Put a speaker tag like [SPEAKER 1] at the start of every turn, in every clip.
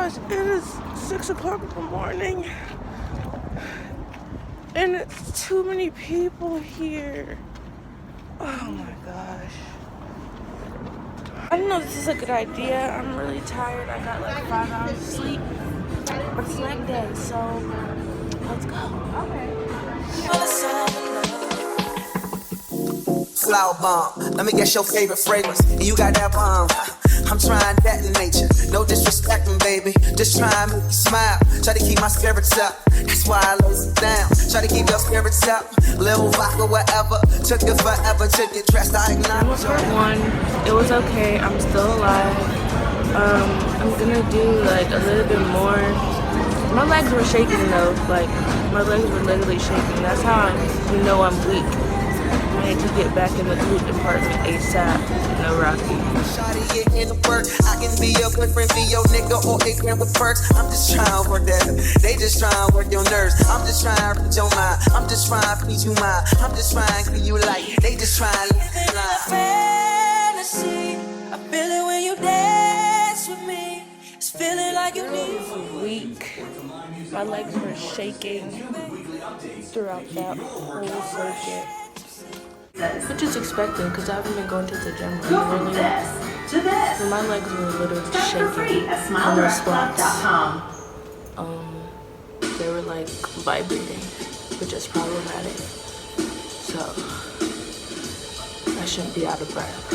[SPEAKER 1] gosh, it is 6 o'clock in the morning. And it's too many people here. Oh my gosh. I don't know if this is a good idea. I'm really tired. I got like 5 hours of sleep. But it's leg day, so let's go. Okay.
[SPEAKER 2] Flower bomb, let me guess your favorite fragrance. And you got that bomb. I'm trying that in nature. No disrespecting, baby. Just try and make you smile. Try to keep my spirits up. That's why I lays it down. Try to keep your spirits up. Little vodka, whatever. Took it forever to get dressed. I acknowledge
[SPEAKER 1] part 1. It was okay. I'm still alive. I'm gonna do like a little bit more. My legs were shaking though. Like my legs were literally shaking. That's how you know I'm weak. I need to get back in the glute department ASAP. No Rocky.
[SPEAKER 2] Shawty, it in the work. I can be your good friend, be your nigga, or ignorant with perks. I'm just trying to work that. They just trying to work your nerves. I'm just trying to read your mind. I'm just trying to feed you mine. I'm just trying to keep you like. They just trying to live their life.
[SPEAKER 3] Fantasy. I feel it when you dance with me. It's feeling like you need.
[SPEAKER 1] Weak. My legs were shaking throughout that whole circuit. Which is expected because I haven't been going to the gym really. So my legs were literally shaking on the squats. They were like vibrating, which is problematic. So I shouldn't be out of breath.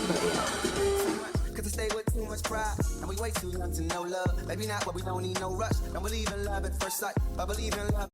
[SPEAKER 1] But yeah.
[SPEAKER 2] Cause I stay with too much pride. And we wait too long to know love. Maybe not, but we don't need no rush. Don't believe in love at first sight, but believe in love.